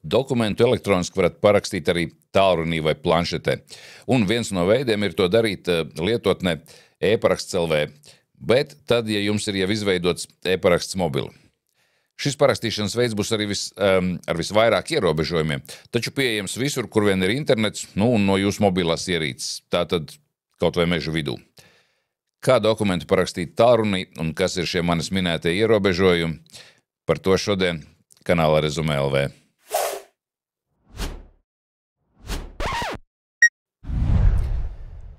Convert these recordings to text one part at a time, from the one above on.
Dokumentu elektroniski varat parakstīt arī tālrunī vai planšetē. Un viens no veidiem ir to darīt lietotnē e-paraksts LV. Bet tad, ja jums ir jau izveidots e-paraksts mobili. Šis parakstīšanas veids būs arī ar visvairāk ierobežojumiem, taču pieejams visur, kur vien ir internets, un no jūsu mobilās ierīces, tātad kaut vai meža vidū. Kā dokumentu parakstīt tālrunī un kas ir šie manis minētie ierobežojumi, par to šodien kanālā Rezumē LV.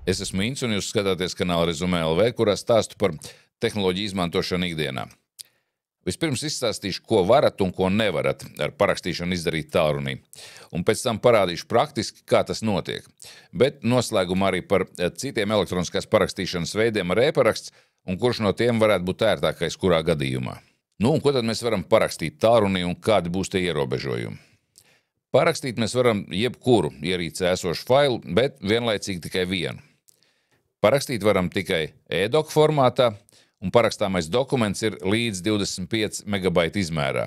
Es esmu Ints un jūs skatāties kanāla Rezumē LV, kurā stāstu par tehnoloģiju izmantošanu ikdienā. Vispirms izstāstīšu, ko varat un ko nevarat ar parakstīšanu izdarīt tālrunī. Un pēc tam parādīšu praktiski, kā tas notiek. Bet noslēgumā arī par citiem elektroniskās parakstīšanas veidiem ar e-paraksts un kurš no tiem varētu būt ērtākais kurā gadījumā. Un ko tad mēs varam parakstīt tālrunī un kādi būs tie ierobežojumi? Parakstīt mēs varam jebkuru ierīcē esošu failu, bet vienlaicīgi tikai vienu. Parakstīt varam tikai e-doc formātā, un parakstāmais dokuments ir līdz 25 megabaiti izmērā.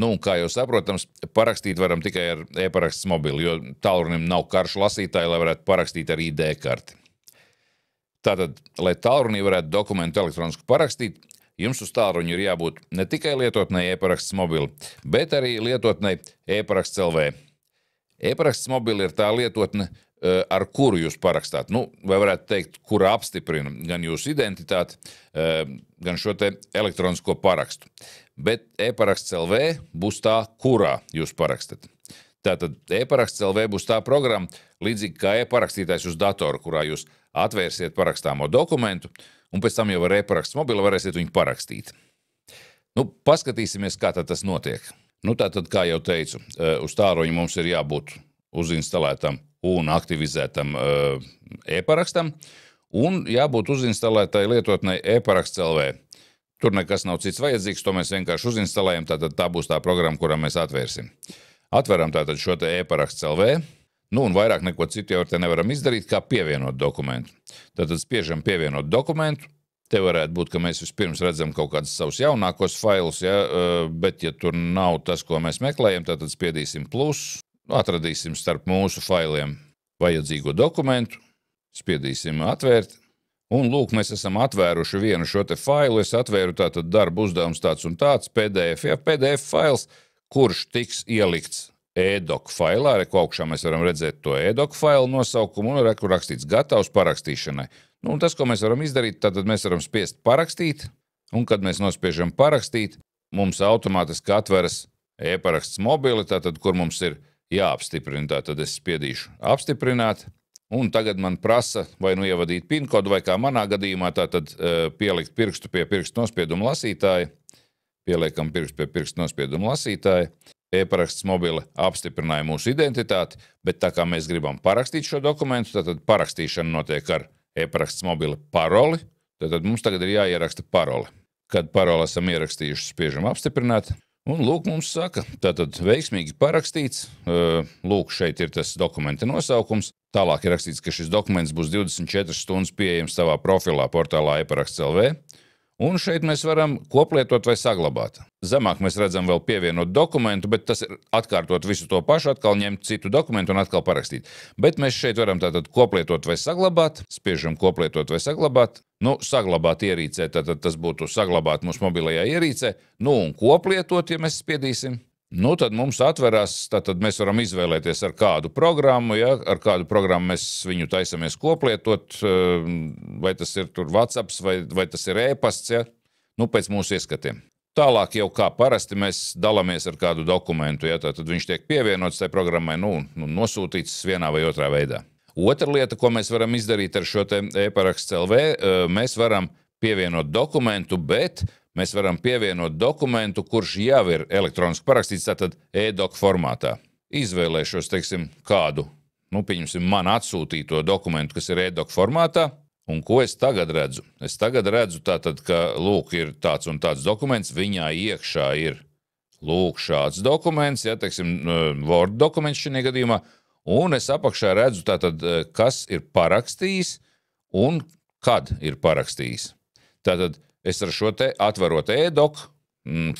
Un kā jau saprotams, parakstīt varam tikai ar e-paraksts mobili, jo tālrunim nav karšu lasītāji, lai varētu parakstīt ar ID karti. Tātad, lai tālrunī varētu dokumentu elektronisku parakstīt, jums uz tālruņa ir jābūt ne tikai lietotnei e-paraksts mobili, bet arī lietotnei e-paraksts LV. E-paraksts mobili ir tā lietotne, ar kuru jūs parakstāt. Vai varētu teikt, kura apstiprina gan jūsu identitāti, gan šo te elektronisko parakstu. Bet e-paraksts LV būs tā, kurā jūs parakstat. Tātad e-paraksts LV būs tā programma, līdzīgi kā e-parakstītājs uz datoru, kurā jūs atvērsiet parakstāmo dokumentu, un pēc tam jau ar e-paraksts mobili varēsiet viņu parakstīt. Paskatīsimies, kā tad tas notiek. Tātad, kā jau teicu, uz tālruņa mums ir jābūt uzinstalētam un aktivizētam e-parakstam, un jābūt uzinstalētai lietotnei e-paraksts LV. Tur nekas nav cits vajadzīgs, to mēs vienkārši uzinstalējam, tātad tā būs tā programma, kurā mēs atvērsim. Atveram tātad šo te e-paraksts LV, un vairāk neko citu jau te nevaram izdarīt, kā pievienot dokumentu. Tātad spiežam pievienot dokumentu, te varētu būt, ka mēs vispirms redzam kaut kādus savus jaunākos failus, bet ja tur nav tas, ko mēs meklējam, tātad spiedīsim plus, atradīsim starp mūsu failiem vajadzīgo dokumentu, spiedīsim atvērt, un lūk, mēs esam atvēruši vienu šo te failu, es atvēru tātad darba uzdevums tāds un tāds, PDF, PDF fails, kurš tiks ielikts e-doc failā, reku augšā mēs varam redzēt to e-doc failu nosaukumu, un reku rakstīts gatavs parakstīšanai. Un tas, ko mēs varam izdarīt, tātad mēs varam spiest parakstīt, un kad mēs nospiežam parakstīt, mums automātiski atveras e-paraksts mobili, tātad, kur mums ir jāapstiprina, tātad es spiedīšu apstiprināt, un tagad man prasa vai ievadīt PIN kodu, vai kā manā gadījumā tātad pielikt pirkstu pie pirkstu nospiedumu lasītāja, pieliekam pirkstu pie pirkstu nospiedumu lasītāja, e-paraksts mobili apstiprināja mūsu identitāti, bet tā kā mēs gribam parakstīt šo dokumentu, tātad parakstīšana notiek ar e-paraksts mobili paroli, tātad mums tagad ir jāieraksta paroli. Kad paroli esam ierakstījuši, spiežam apstiprināt, un lūk, mums saka, tātad veiksmīgi parakstīts, lūk, šeit ir tas dokumenta nosaukums, tālāk ir rakstīts, ka šis dokuments būs 24 stundas pieejams savā profilā portālā e-paraksts LV, un šeit mēs varam koplietot vai saglabāt. Zemāk mēs redzam vēl pievienot dokumentu, bet tas ir atkārtot visu to pašu, atkal ņemt citu dokumentu un atkal parakstīt. Bet mēs šeit varam tātad koplietot vai saglabāt, spiežam koplietot vai saglabāt, saglabāt ierīcē, tātad tas būtu saglabāt mūsu mobilajā ierīcē, un koplietot, ja mēs spiedīsim. Tad mums atverās, tātad mēs varam izvēlēties ar kādu programmu, ar kādu programmu mēs viņu taisamies koplietot, vai tas ir tur WhatsApps, vai tas ir e-pasts, pēc mūsu ieskatiem. Tālāk jau kā parasti mēs dalāmies ar kādu dokumentu, tātad viņš tiek pievienots tai programmai, nosūtīts vienā vai otrā veidā. Otra lieta, ko mēs varam izdarīt ar šo te e-paraksts LV, mēs varam pievienot dokumentu, bet mēs varam pievienot dokumentu, kurš jau ir elektroniski parakstīts, tātad e-doc formātā. Izvēlēšos, teiksim, kādu, pieņemsim, man atsūtīto dokumentu, kas ir e-doc formātā, un ko es tagad redzu? Es tagad redzu tātad, ka, lūk, ir tāds un tāds dokuments, viņā iekšā ir, lūk, šāds dokuments, teiksim, Word dokuments šajā gadījumā, un es apakšā redzu tātad, kas ir parakstījis un kad ir parakstījis. Tātad, es ar šo te atverot e-doc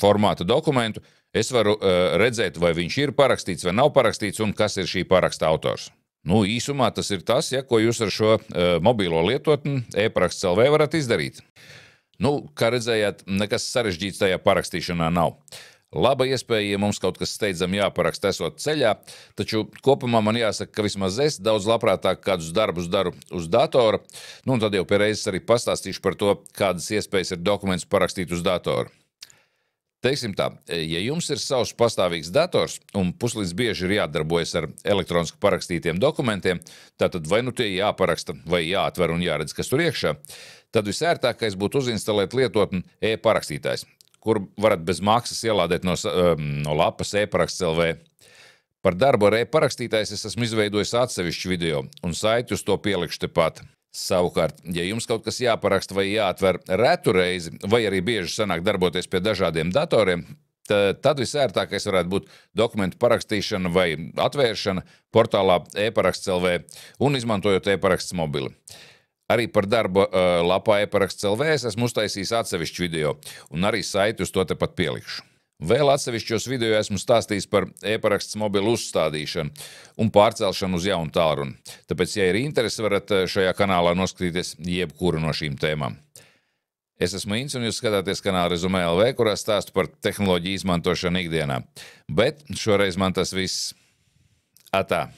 formāta dokumentu, Es varu redzēt, vai viņš ir parakstīts vai nav parakstīts un kas ir šī paraksta autors. Nu, īsumā tas ir tas, ja, ko jūs ar šo mobilo lietotni e-paraksts LV varat izdarīt. Nu, kā redzējāt, nekas sarežģīts tajā parakstīšanā nav. Laba iespēja, ja mums kaut kas steidzam jāparaksta esot ceļā, taču kopumā man jāsaka, ka vismaz es daudz labprātāk kādus darbus daru uz datora, nu un tad jau pie reizes arī pastāstīšu par to, kādas iespējas ir dokumentus parakstīt uz datora. Teiksim tā, ja jums ir savs pastāvīgs dators un puslīdz bieži ir jādarbojas ar elektroniski parakstītiem dokumentiem, tātad vai nu tie jāparaksta vai jāatver un jāredz, kas tur iekšā, tad visērtākais būtu uzinstalēt lietotni e-parakstītājs, kur varat bez maksas ielādēt no lapas e-paraksts LV. Par darbu ar e-parakstītājs es esmu izveidojis atsevišķu video un saiti uz to pielikšu tepat. Savukārt, ja jums kaut kas jāparaksta vai jāatver retu reizi, vai arī bieži sanāk darboties pie dažādiem datoriem, tad visērtākais varētu būt dokumentu parakstīšana vai atvēršana portālā e-paraksts LV un izmantojot e-paraksts mobili. Arī par darbu lapā e-paraksts LV es esmu uztaisījis atsevišķu video, un arī saiti uz to tepat pielikšu. Vēl atsevišķos video esmu stāstījis par e-paraksts mobilu uzstādīšanu un pārcelšanu uz jaunu tālruni. Tāpēc, ja ir interese, varat šajā kanālā noskatīties jebkuru no šīm tēmām. Es esmu Ints, un jūs skatāties kanālu Rezumē LV, kurā stāstu par tehnoloģiju izmantošanu ikdienā. Bet šoreiz man tas viss. Atā!